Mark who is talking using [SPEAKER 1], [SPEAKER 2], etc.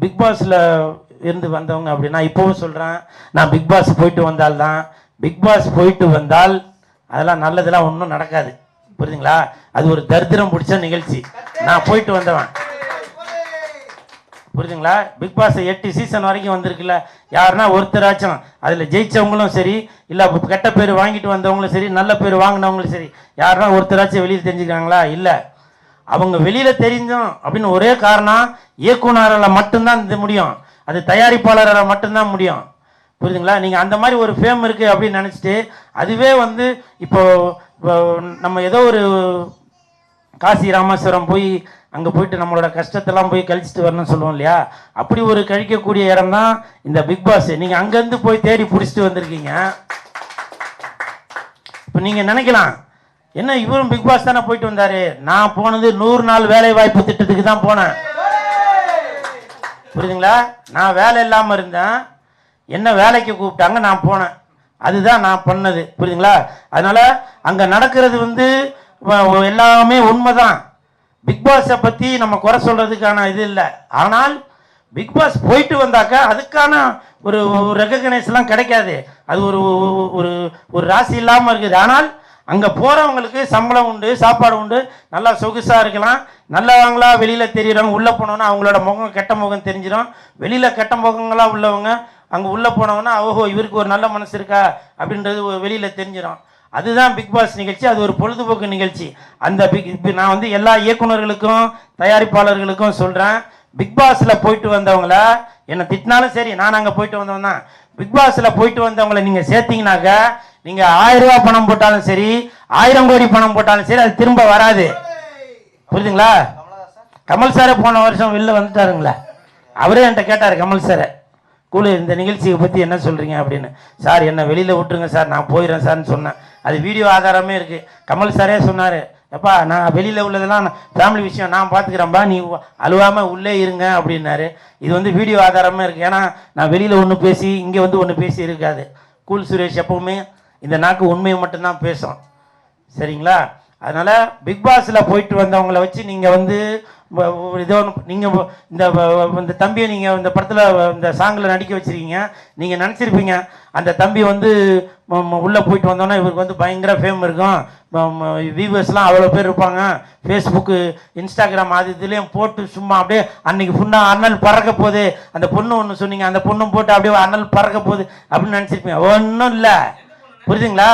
[SPEAKER 1] Big பாஸில் இருந்து வந்தவங்க அப்படின்னா இப்போவும் சொல்கிறேன், நான் பிக் பாஸ் போயிட்டு வந்தால்தான், பிக் பாஸ் போயிட்டு வந்தால் அதெல்லாம் நல்லதெல்லாம் ஒன்றும் நடக்காது. புரியுதுங்களா? அது ஒரு தரித்திரம் பிடிச்ச நிகழ்ச்சி. நான் போயிட்டு வந்தவன், புரியுதுங்களா? பிக் பாஸ் 8 சீசன் வரைக்கும் வந்திருக்குல்ல, யாருன்னா ஒருத்தராச்சும் அதில் ஜெயிச்சவங்களும் சரி, இல்லை கெட்ட பேர் வாங்கிட்டு வந்தவங்களும் சரி, நல்ல பேர் வாங்கினவங்களும் சரி, யாருன்னா ஒருத்தராச்சும் வெளியில் தெரிஞ்சுக்கிறாங்களா? இல்லை. அவங்க வெளியில் தெரிஞ்சோம் அப்படின்னு ஒரே காரணம் இயக்குனரால் மட்டும்தான் இது முடியும், அது தயாரிப்பாளரால் மட்டும்தான் முடியும். புரியுதுங்களா? நீங்கள் அந்த மாதிரி ஒரு ஃபேம் இருக்குது அப்படின்னு நினச்சிட்டு அதுவே வந்து இப்போ நம்ம ஏதோ ஒரு காசி ராமேஸ்வரம் போய் அங்கே போயிட்டு நம்மளோட கஷ்டத்தெல்லாம் போய் கழிச்சிட்டு வரணும்னு சொல்லுவோம் இல்லையா? அப்படி ஒரு கழிக்கக்கூடிய இடம் தான் இந்த பிக் பாஸ். நீங்கள் அங்கேருந்து போய் தேடி பிடிச்சிட்டு வந்திருக்கீங்க. இப்போ நீங்கள் நினைக்கலாம், என்ன இவரும் பிக் பாஸ் தானே போயிட்டு வந்தாரு, நான் போனது 100 நாள் வேலை வாய்ப்பு திட்டத்துக்கு தான் போனேன். புரியுதுங்களா? நான் வேலை இல்லாமல் இருந்தேன், என்ன வேலைக்கு கூப்பிட்டாங்க, நான் போனேன், அதுதான் நான் பண்ணது. புரியுதுங்களா? அதனால அங்கே நடக்கிறது வந்து எல்லாமே உண்மைதான். பிக் பாஸை பற்றி நம்ம குறை சொல்றதுக்கான இது இல்லை. ஆனால் பிக் பாஸ் போயிட்டு வந்தாக்கா அதுக்கான ஒரு ரெகக்னைஸ்லாம் கிடைக்காது. அது ஒரு ஒரு ஒரு ராசி இல்லாமல் இருக்குது. ஆனால் அங்கே போகிறவங்களுக்கு சம்பளம் உண்டு, சாப்பாடு உண்டு, நல்லா சொகுசாக இருக்கலாம். நல்லவங்களா வெளியில் தெரியுறவங்க உள்ளே போனோன்னா அவங்களோட முகம் கெட்ட முகம் தெரிஞ்சிடும். வெளியில் கெட்ட முகங்களாக உள்ளவங்க அங்கே உள்ளே போனவங்கன்னா ஓஹோ இவருக்கு ஒரு நல்ல மனசு இருக்கா அப்படின்றது வெளியில் தெரிஞ்சிடும். அதுதான் பிக் பாஸ் நிகழ்ச்சி. அது ஒரு பொழுதுபோக்கு நிகழ்ச்சி. அந்த நான் வந்து எல்லா இயக்குநர்களுக்கும் தயாரிப்பாளர்களுக்கும் சொல்கிறேன், பிக் பாஸில் போயிட்டு வந்தவங்கள என்னை திட்டினாலும் சரி, நான் அங்கே போயிட்டு வந்தவன் தான். பிக் பாஸில் போயிட்டு வந்தவங்களை நீங்கள் சேர்த்தீங்கன்னாக்க நீங்கள் 1000 ரூபா பணம் போட்டாலும் சரி, 1000 கோடி பணம் போட்டாலும் சரி, அது திரும்ப வராது. புரியுதுங்களா? கமல் சாரை போன வருஷம் வெளில வந்துட்டாருங்களா, அவரே என்கிட்ட கேட்டார், கமல் சாரை, கூலு இந்த நிகழ்ச்சியை பற்றி என்ன சொல்கிறீங்க அப்படின்னு. சார் என்னை வெளியில் விட்டுருங்க சார், நான் போயிடுறேன் சார்னு சொன்னேன். அது வீடியோ ஆதாரமே இருக்குது. கமல் சாரே சொன்னார், எப்பா நான் வெளியில் உள்ளதெல்லாம் ஃபேமிலி விஷயம் நான் பார்த்துக்கிறேன்ப்பா, நீ அழுவாமல் உள்ளே இருங்க அப்படின்னாரு. இது வந்து வீடியோ ஆதாரமே இருக்குது. ஏன்னா நான் வெளியில் ஒன்று பேசி இங்கே வந்து ஒன்று பேசி இருக்காது. கூல் சுரேஷ் எப்பவுமே இந்த நாக்கு உண்மையை மட்டும்தான் பேசும். சரிங்களா? அதனால் பிக் பாஸில் போயிட்டு வந்தவங்களை வச்சு நீங்கள் வந்து இதோ நீங்கள் இந்த தம்பியை நீங்கள் இந்த படத்தில் இந்த சாங்கில் நடிக்க வச்சுருக்கீங்க. நீங்கள் நினச்சிருப்பீங்க அந்த தம்பி வந்து உள்ளே போயிட்டு வந்தோன்னா இவருக்கு வந்து பயங்கர ஃபேம் இருக்கும், வியூவர்ஸ்லாம் அவ்வளோ பேர் இருப்பாங்க, ஃபேஸ்புக்கு இன்ஸ்டாகிராம் அது இதுலேயும் போட்டு சும்மா அப்படியே அன்றைக்கி ஃபுல்லாக அண்ணல் பறக்க போகுது, அந்த பொண்ணு ஒன்று சொன்னீங்க, அந்த பொண்ணும் போட்டு அப்படியே அண்ணல் பறக்க போகுது அப்படின்னு நினச்சிருப்பீங்க. ஒன்றும் இல்லை. புரியுதுங்களா?